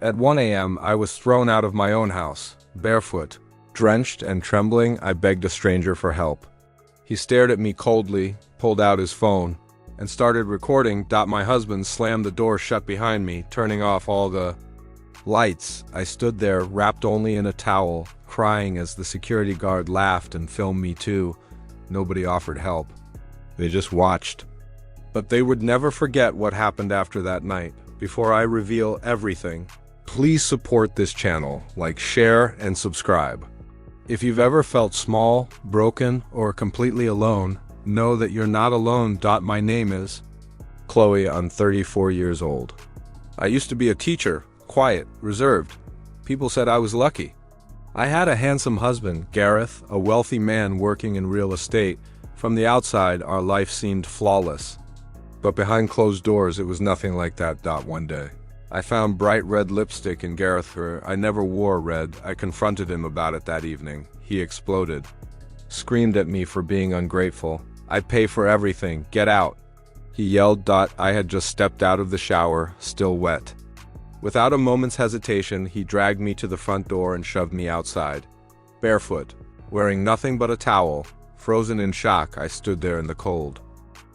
At 1 a.m., I was thrown out of my own house, barefoot. Drenched and trembling, I begged a stranger for help. He stared at me coldly, pulled out his phone, and started recording. My husband slammed the door shut behind me, turning off all the lights. I stood there, wrapped only in a towel, crying as the security guard laughed and filmed me too. Nobody offered help. They just watched. But they would never forget what happened after that night. Before I reveal everything, please support this channel, like, share, and subscribe. If you've ever felt small, broken, or completely alone, know that you're not alone. My name is Chloe. I'm 34 years old. I used to be a teacher, quiet, reserved. People said I was lucky. I had a handsome husband, Gareth, a wealthy man working in real estate. From the outside, our life seemed flawless. But behind closed doors, it was nothing like that. One day, I found bright red lipstick in Gareth's hair. I never wore red. I confronted him about it that evening. He exploded. Screamed at me for being ungrateful. I pay for everything. Get out. He yelled. I had just stepped out of the shower, still wet. Without a moment's hesitation, he dragged me to the front door and shoved me outside. Barefoot, wearing nothing but a towel, frozen in shock, I stood there in the cold.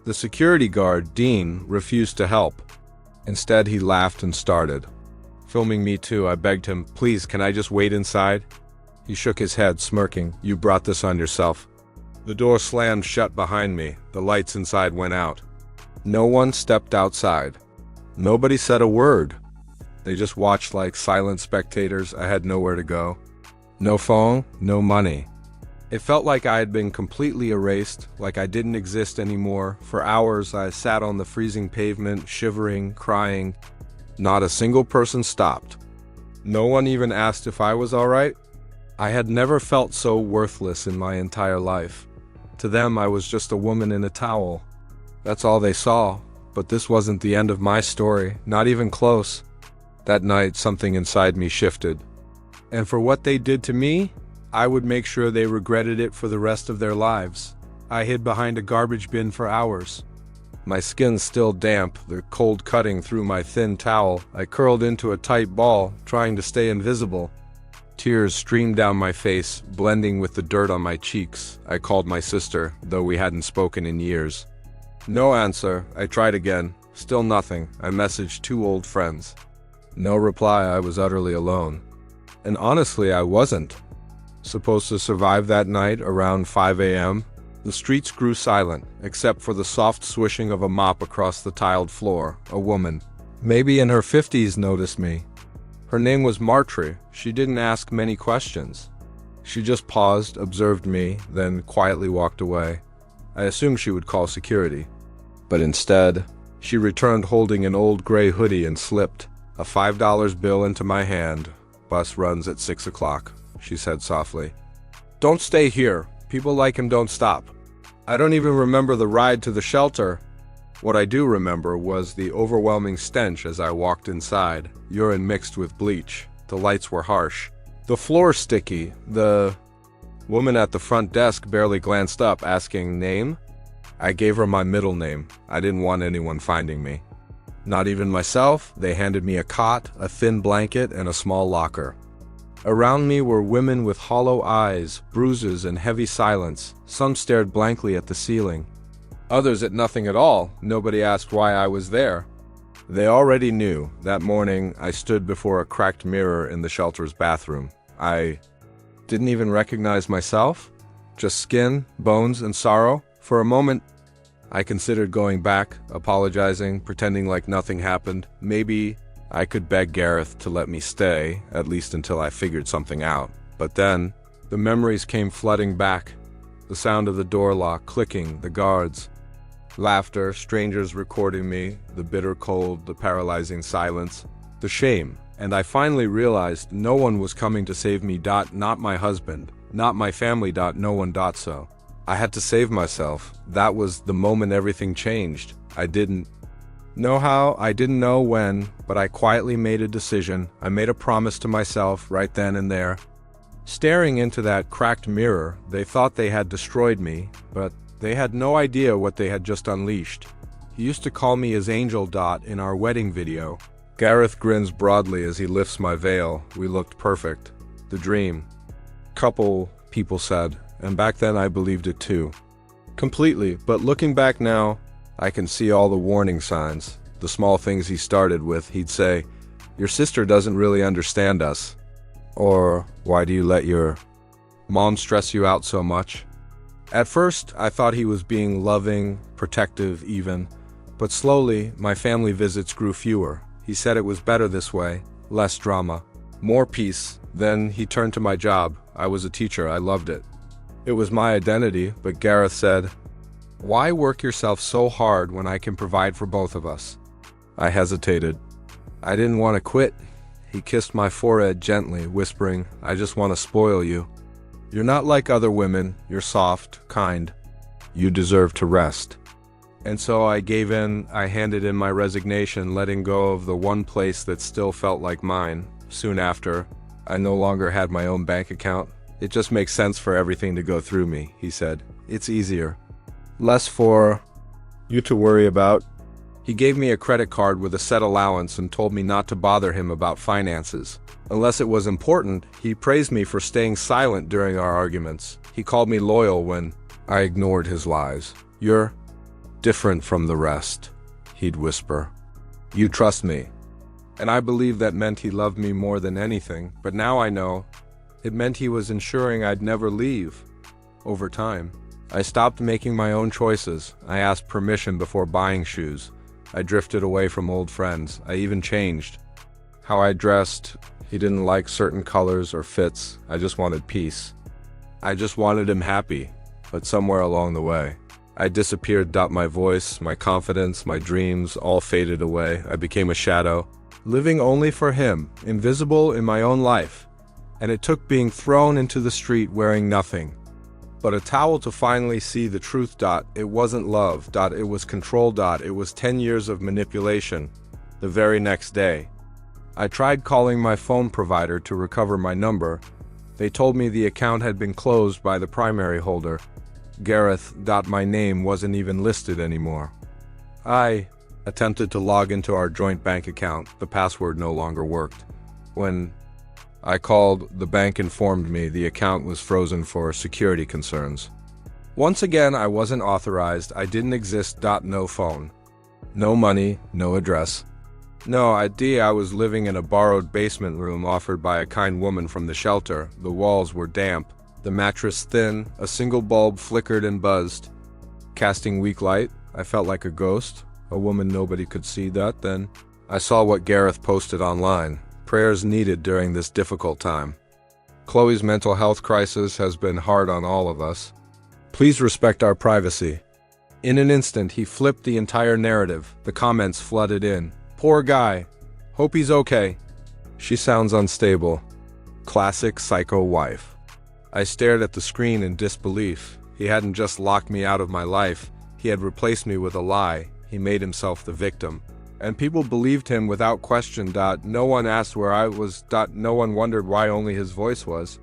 The security guard, Dean, refused to help. Instead, he laughed and started filming me too. I begged him, please, can I just wait inside? He shook his head, smirking. You brought this on yourself. The door slammed shut behind me. The lights inside went out. No one stepped outside. Nobody said a word. They just watched like silent spectators. I had nowhere to go. No phone, no money. It felt like I had been completely erased, like I didn't exist anymore. For hours, I sat on the freezing pavement, shivering, crying. Not a single person stopped. No one even asked if I was all right. I had never felt so worthless in my entire life. To them, I was just a woman in a towel. That's all they saw. But this wasn't the end of my story, not even close. That night, something inside me shifted. And for what they did to me, I would make sure they regretted it for the rest of their lives. I hid behind a garbage bin for hours. My skin still damp, the cold cutting through my thin towel. I curled into a tight ball, trying to stay invisible. Tears streamed down my face, blending with the dirt on my cheeks. I called my sister, though we hadn't spoken in years. No answer. I tried again. Still nothing. I messaged 2 old friends. No reply. I was utterly alone. And honestly, I wasn't supposed to survive that night. Around 5 a.m., the streets grew silent, except for the soft swishing of a mop across the tiled floor. A woman, maybe in her 50s, noticed me. Her name was Martry. She didn't ask many questions. She just paused, observed me, then quietly walked away. I assumed she would call security. But instead, she returned holding an old gray hoodie and slipped a $5 bill into my hand. Bus runs at 6 o'clock. She said softly. Don't stay here. People like him don't stop. I don't even remember the ride to the shelter. What I do remember was the overwhelming stench as I walked inside, urine mixed with bleach. The lights were harsh. The floor sticky. The woman at the front desk barely glanced up, asking, name? I gave her my middle name. I didn't want anyone finding me. Not even myself. They handed me a cot, a thin blanket, and a small locker. Around me were women with hollow eyes, bruises, and heavy silence. Some stared blankly at the ceiling. Others at nothing at all. Nobody asked why I was there. They already knew. That morning, I stood before a cracked mirror in the shelter's bathroom. I didn't even recognize myself. Just skin, bones, and sorrow. For a moment, I considered going back, apologizing, pretending like nothing happened. Maybe I could beg Gareth to let me stay, at least until I figured something out. But then, the memories came flooding back. The sound of the door lock clicking, the guards. Laughter, strangers recording me, the bitter cold, the paralyzing silence, the shame. And I finally realized no one was coming to save me. Not my husband, not my family. No one. So I had to save myself. That was the moment everything changed. I didn't know how, I didn't know when, but I quietly made a decision. I made a promise to myself right then and there. Staring into that cracked mirror, they thought they had destroyed me, but they had no idea what they had just unleashed. He used to call me his angel. In our wedding video, Gareth grins broadly as he lifts my veil. We looked perfect. The dream. Couple, people said, and back then I believed it too. Completely, but looking back now, I can see all the warning signs. The small things he started with, he'd say, "Your sister doesn't really understand us." Or, "Why do you let your mom stress you out so much?" At first, I thought he was being loving, protective even, but slowly, my family visits grew fewer. He said it was better this way, less drama, more peace. Then he turned to my job. I was a teacher, I loved it. It was my identity, but Gareth said, "Why work yourself so hard when I can provide for both of us?" I hesitated. I didn't want to quit. He kissed my forehead gently, whispering, "I just want to spoil you. You're not like other women, you're soft, kind. You deserve to rest." And so I gave in. I handed in my resignation, letting go of the one place that still felt like mine. Soon after, I no longer had my own bank account. "It just makes sense for everything to go through me," he said. "It's easier. Less for you to worry about." He gave me a credit card with a set allowance and told me not to bother him about finances. Unless it was important, he praised me for staying silent during our arguments. He called me loyal when I ignored his lies. "You're different from the rest," he'd whisper. "You trust me." And I believed that meant he loved me more than anything, but now I know it meant he was ensuring I'd never leave. Over time, I stopped making my own choices. I asked permission before buying shoes. I drifted away from old friends. I even changed how I dressed. He didn't like certain colors or fits. I just wanted peace. I just wanted him happy, but somewhere along the way, I disappeared. My voice, my confidence, my dreams all faded away. I became a shadow, living only for him, invisible in my own life. And it took being thrown into the street wearing nothing but a towel to finally see the truth. It wasn't love. It was control. It was 10 years of manipulation. The very next day, I tried calling my phone provider to recover my number. They told me the account had been closed by the primary holder. Gareth. My name wasn't even listed anymore. I attempted to log into our joint bank account. The password no longer worked. When I called, the bank informed me the account was frozen for security concerns. Once again, I wasn't authorized. I didn't exist. No phone. No money, no address. No ID. I was living in a borrowed basement room offered by a kind woman from the shelter. The walls were damp, the mattress thin, a single bulb flickered and buzzed, casting weak light. I felt like a ghost, a woman nobody could see. Then I saw what Gareth posted online. Prayers needed during this difficult time. Chloe's mental health crisis has been hard on all of us. Please respect our privacy. In an instant, he flipped the entire narrative. The comments flooded in. "Poor guy. Hope he's okay. She sounds unstable. Classic psycho wife." I stared at the screen in disbelief. He hadn't just locked me out of my life. He had replaced me with a lie. He made himself the victim. And people believed him without question. No one asked where I was. No one wondered why only his voice was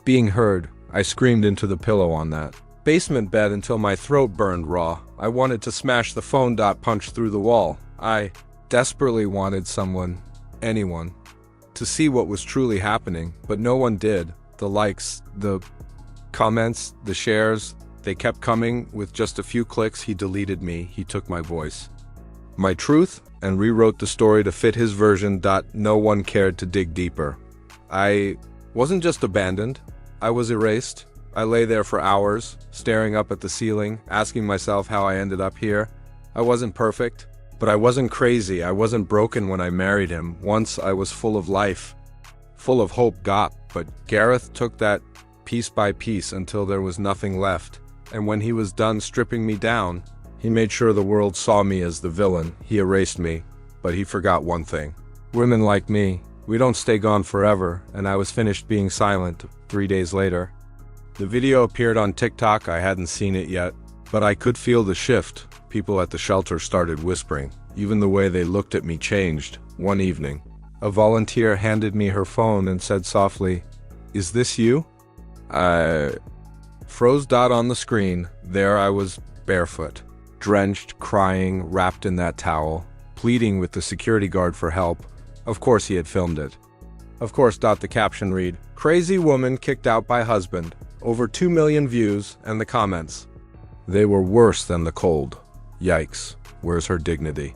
being heard. I screamed into the pillow on that basement bed until my throat burned raw. I wanted to smash the phone. Punch through the wall. I desperately wanted someone, anyone, to see what was truly happening, but no one did. The likes, the comments, the shares, they kept coming. With just a few clicks, he deleted me. He took my voice, my truth, and rewrote the story to fit his version. No one cared to dig deeper. I wasn't just abandoned, I was erased. I lay there for hours, staring up at the ceiling, asking myself how I ended up here. I wasn't perfect, but I wasn't crazy. I wasn't broken when I married him. Once I was full of life, full of hope. But Gareth took that piece by piece until there was nothing left. And when he was done stripping me down, he made sure the world saw me as the villain. He erased me, but he forgot one thing. Women like me, we don't stay gone forever, and I was finished being silent 3 days later. The video appeared on TikTok. I hadn't seen it yet, but I could feel the shift. People at the shelter started whispering. Even the way they looked at me changed. One evening, a volunteer handed me her phone and said softly, "Is this you?" I froze. On the screen, there I was, barefoot, drenched, crying, wrapped in that towel, pleading with the security guard for help. Of course he had filmed it. Of course. The caption read, "Crazy woman kicked out by husband." Over 2 million views, and the comments. They were worse than the cold. Yikes, where's her dignity?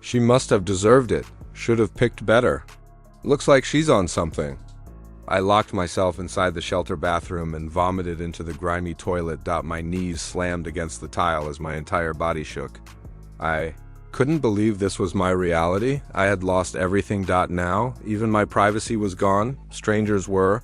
She must have deserved it. Should have picked better. Looks like she's on something. I locked myself inside the shelter bathroom and vomited into the grimy toilet. My knees slammed against the tile as my entire body shook. I couldn't believe this was my reality. I had lost everything. Now, even my privacy was gone. Strangers were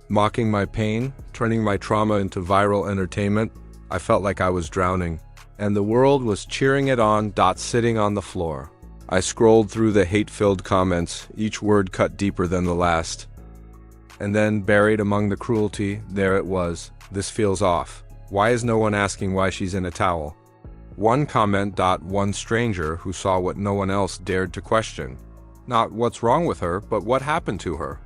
mocking my pain, turning my trauma into viral entertainment. I felt like I was drowning, and the world was cheering it on. Sitting on the floor, I scrolled through the hate-filled comments, each word cut deeper than the last. And then, buried among the cruelty, there it was. This feels off. Why is no one asking why she's in a towel? One comment. One stranger who saw what no one else dared to question. Not what's wrong with her, but what happened to her.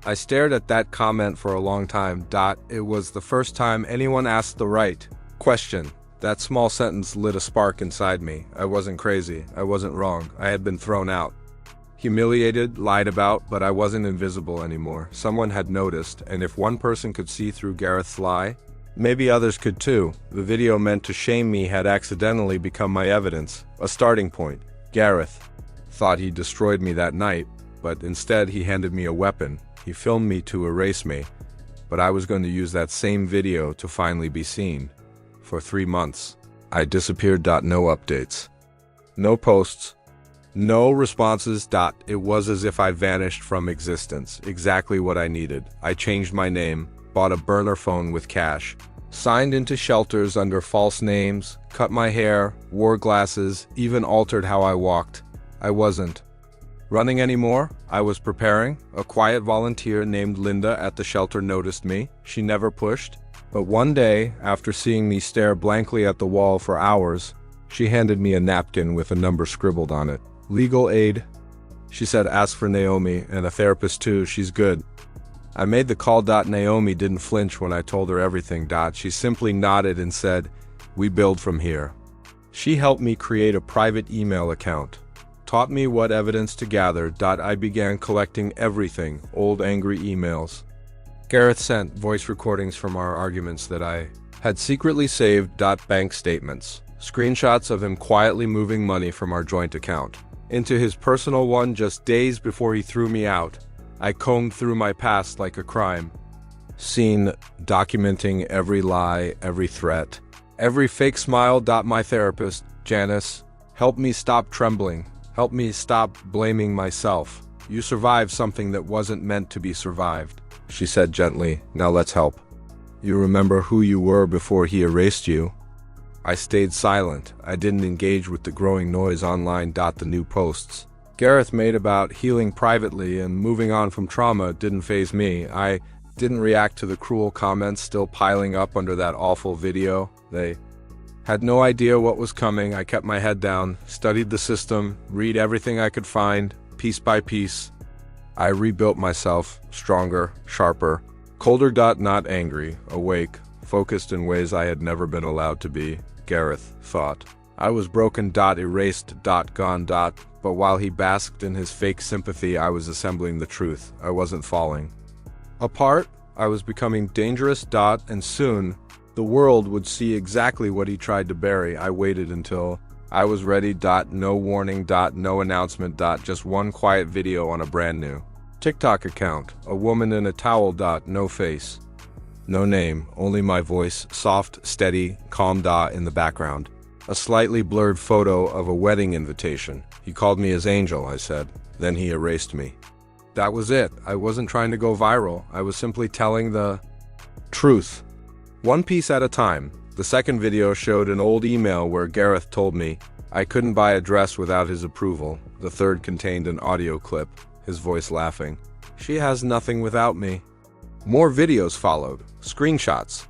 I stared at that comment for a long time. It was the first time anyone asked the right question. That small sentence lit a spark inside me. I wasn't crazy. I wasn't wrong. I had been thrown out. Humiliated, lied about, but I wasn't invisible anymore. Someone had noticed, and if one person could see through Gareth's lie, maybe others could too. The video meant to shame me had accidentally become my evidence, a starting point. Gareth thought he destroyed me that night, but instead he handed me a weapon. He filmed me to erase me, but I was going to use that same video to finally be seen. For 3 months, I disappeared. No updates. No posts. No responses. It was as if I vanished from existence. Exactly what I needed. I changed my name, bought a burner phone with cash, signed into shelters under false names, cut my hair, wore glasses, even altered how I walked. I wasn't running anymore. I was preparing. A quiet volunteer named Linda at the shelter noticed me. She never pushed. But one day, after seeing me stare blankly at the wall for hours, she handed me a napkin with a number scribbled on it. Legal aid. She said, "Ask for Naomi, and a therapist too, she's good." I made the call. Naomi didn't flinch when I told her everything. She simply nodded and said, "We build from here." She helped me create a private email account, taught me what evidence to gather. I began collecting everything, old angry emails. Gareth sent voice recordings from our arguments that I had secretly saved. Bank statements, screenshots of him quietly moving money from our joint account into his personal one just days before he threw me out. I combed through my past like a crime scene, documenting every lie, every threat, every fake smile. My therapist, Janice, helped me stop trembling, helped me stop blaming myself. "You survived something that wasn't meant to be survived," she said gently. "Now let's help. You remember who you were before he erased you?" I stayed silent. I didn't engage with the growing noise online. The new posts Gareth made about healing privately and moving on from trauma didn't faze me. I didn't react to the cruel comments still piling up under that awful video. They had no idea what was coming. I kept my head down, studied the system, read everything I could find, piece by piece. I rebuilt myself, stronger, sharper, colder. Not angry, awake, focused in ways I had never been allowed to be. Gareth thought I was broken. Erased. Gone. But while he basked in his fake sympathy, I was assembling the truth. I wasn't falling apart. I was becoming dangerous. And soon, the world would see exactly what he tried to bury. I waited until I was ready. No warning. No announcement. Just one quiet video on a brand new TikTok account. A woman in a towel. No face. No name, only my voice, soft, steady, calm. In the background, a slightly blurred photo of a wedding invitation. "He called me his angel," I said. Then he erased me. That was it. I wasn't trying to go viral. I was simply telling the truth, one piece at a time. The second video showed an old email where Gareth told me I couldn't buy a dress without his approval. The third contained an audio clip, his voice laughing. "She has nothing without me." More videos followed, screenshots,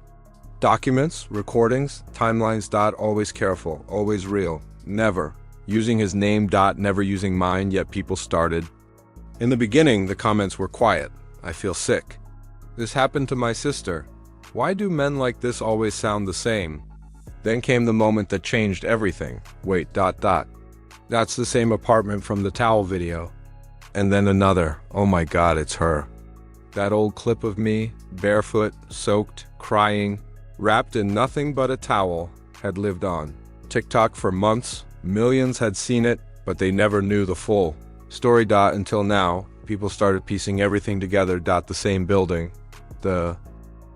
documents, recordings, timelines. Always careful, always real, never using his name. Never using mine, yet people started. In the beginning, the comments were quiet. "I feel sick. This happened to my sister. Why do men like this always sound the same?" Then came the moment that changed everything. "Wait. That's the same apartment from the towel video." And then another. Oh my God, it's her. That old clip of me, barefoot, soaked, crying, wrapped in nothing but a towel, had lived on TikTok for months. Millions had seen it, but they never knew the full story. Until now, people started piecing everything together. The same building, the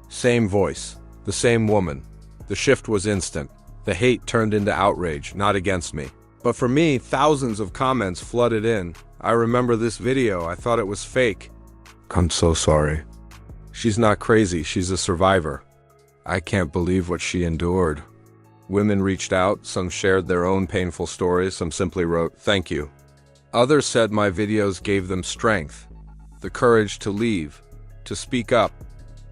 same voice, the same woman. The shift was instant. The hate turned into outrage, not against me, but for me. Thousands of comments flooded in. I remember this video. I thought it was fake. I'm so sorry. She's not crazy. She's a survivor. I can't believe what she endured. Women reached out. Some shared their own painful stories. Some simply wrote, "Thank you." Others said my videos gave them strength, the courage to leave, to speak up,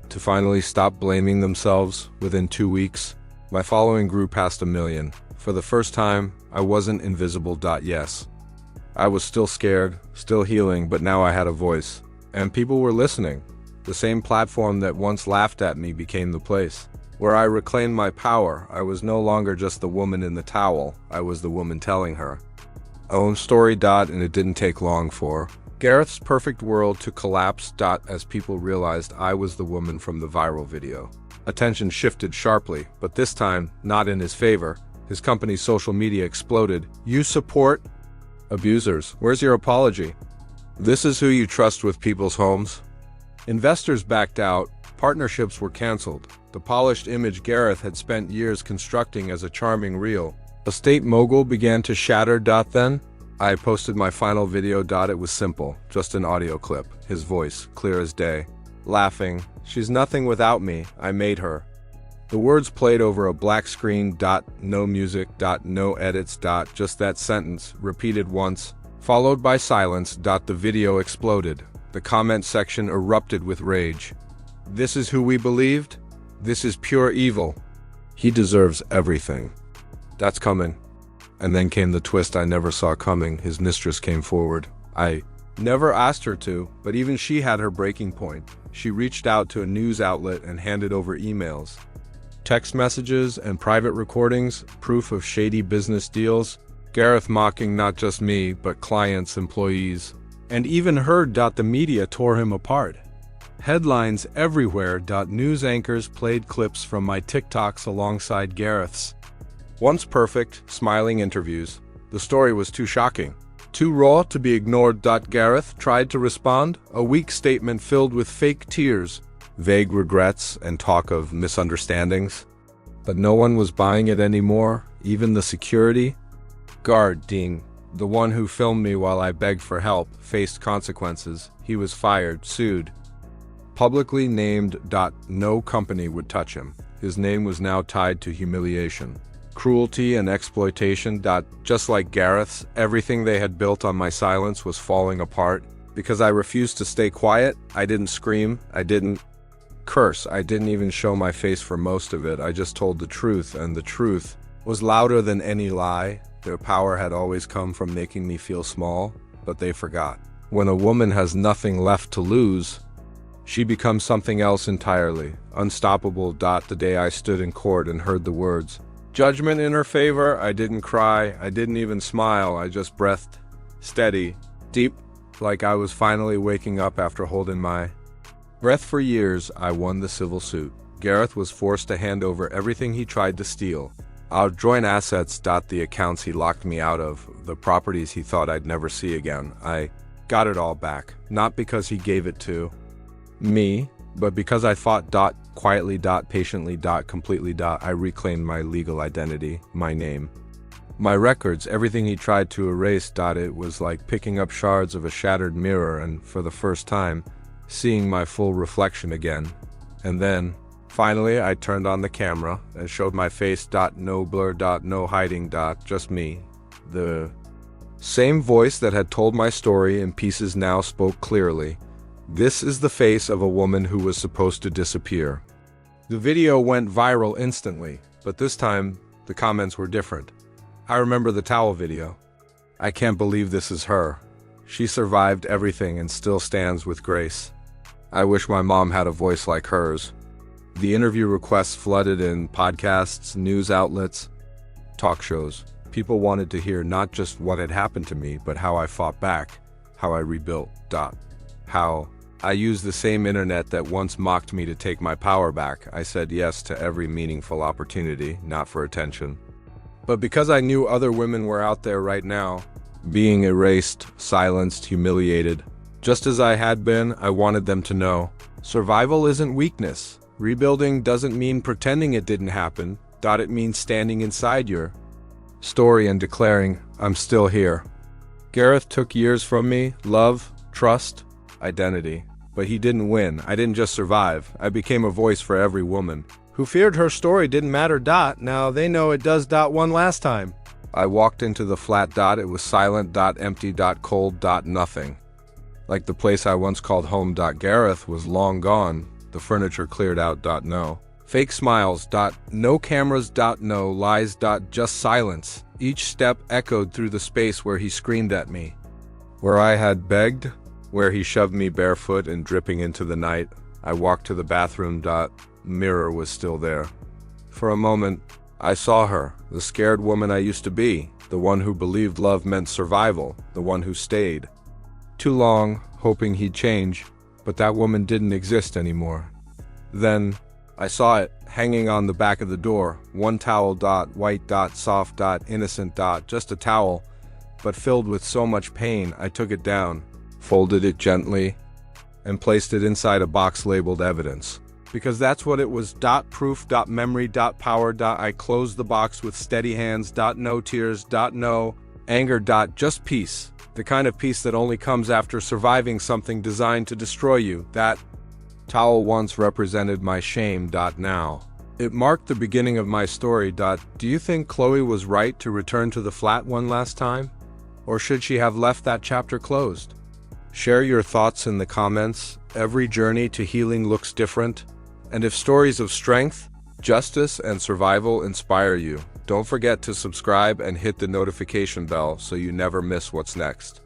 to finally stop blaming themselves. Within 2 weeks, my following grew past 1 million. For the first time, I wasn't invisible. Yes, I was still scared, still healing, but now I had a voice. And people were listening. The same platform that once laughed at me became the place where I reclaimed my power. I was no longer just the woman in the towel. I was the woman telling her own story. And it didn't take long for Gareth's perfect world to collapse. As people realized I was the woman from the viral video, attention shifted sharply, but this time not in his favor. His company's social media exploded. "You support abusers. Where's your apology? This is who you trust with people's homes?" Investors backed out. Partnerships were canceled. The polished image Gareth had spent years constructing as a charming real estate mogul began to shatter. Then I posted my final video. It was simple, just an audio clip. His voice, clear as day, laughing. "She's nothing without me. I made her." The words played over a black screen. No music. No edits. Just that sentence, repeated once, followed by silence. The video exploded. The comment section erupted with rage. "This is who we believed? This is pure evil. He deserves everything. That's coming." And then came the twist I never saw coming. His mistress came forward. I never asked her to, but even she had her breaking point. She reached out to a news outlet and handed over emails, text messages, and private recordings, proof of shady business deals. Gareth mocking not just me, but clients, employees, and even her. The media tore him apart. Headlines everywhere. News anchors played clips from my TikToks alongside Gareth's once perfect, smiling interviews. The story was too shocking, too raw to be ignored. Gareth tried to respond, a weak statement filled with fake tears, vague regrets, and talk of misunderstandings. But no one was buying it anymore, even the security guard, Dean, the one who filmed me while I begged for help, faced consequences. He was fired, sued, publicly named. No company would touch him. His name was now tied to humiliation, cruelty, and exploitation. Just like Gareth's, everything they had built on my silence was falling apart. Because I refused to stay quiet, I didn't scream, I didn't curse, I didn't even show my face for most of it. I just told the truth, and the truth was louder than any lie. Their power had always come from making me feel small, but they forgot. When a woman has nothing left to lose, she becomes something else entirely, unstoppable. The day I stood in court and heard the words, judgment in her favor, I didn't cry, I didn't even smile, I just breathed, steady, deep, like I was finally waking up after holding my breath for years. I won the civil suit. Gareth was forced to hand over everything he tried to steal. Our joint assets. The accounts he locked me out of, the properties he thought I'd never see again. I got it all back, not because he gave it to me, but because I fought. Quietly. Patiently. Completely. I reclaimed my legal identity, my name, my records, everything he tried to erase. It was like picking up shards of a shattered mirror and, for the first time, seeing my full reflection again. And then, finally, I turned on the camera and showed my face. No blur. No hiding. Just me. The same voice that had told my story in pieces now spoke clearly. This is the face of a woman who was supposed to disappear. The video went viral instantly, but this time, the comments were different. I remember the towel video. "I can't believe this is her. She survived everything and still stands with grace. I wish my mom had a voice like hers." The interview requests flooded in podcasts, news outlets, talk shows. People wanted to hear not just what had happened to me, but how I fought back, how I rebuilt. How I used the same internet that once mocked me to take my power back. I said yes to every meaningful opportunity, not for attention, but because I knew other women were out there right now, being erased, silenced, humiliated. Just as I had been, I wanted them to know. Survival isn't weakness. Rebuilding doesn't mean pretending it didn't happen. It means standing inside your story and declaring, I'm still here. Gareth took years from me, love, trust, identity. But he didn't win. I didn't just survive. I became a voice for every woman who feared her story didn't matter. Now they know it does. One last time. I walked into the flat. It was silent. Empty. Cold. Nothing. Like the place I once called home. Gareth was long gone. The furniture cleared out. No. Fake smiles. No cameras. No lies. Just silence. Each step echoed through the space where he screamed at me, where I had begged, where he shoved me barefoot and dripping into the night. I walked to the bathroom. Mirror was still there. For a moment, I saw her, the scared woman I used to be, the one who believed love meant survival, the one who stayed too long, hoping he'd change, but that woman didn't exist anymore. Then, I saw it, hanging on the back of the door, one towel. White. Soft. Innocent. Just a towel, but filled with so much pain. I took it down, folded it gently, and placed it inside a box labeled evidence. Because that's what it was. Proof. Memory. Power. I closed the box with steady hands. No tears. No anger. Just peace. The kind of peace that only comes after surviving something designed to destroy you. That towel once represented my shame. Now it marked the beginning of my story. Do you think Chloe was right to return to the flat one last time? Or should she have left that chapter closed? Share your thoughts in the comments. Every journey to healing looks different. And if stories of strength, justice, and survival inspire you, don't forget to subscribe and hit the notification bell so you never miss what's next.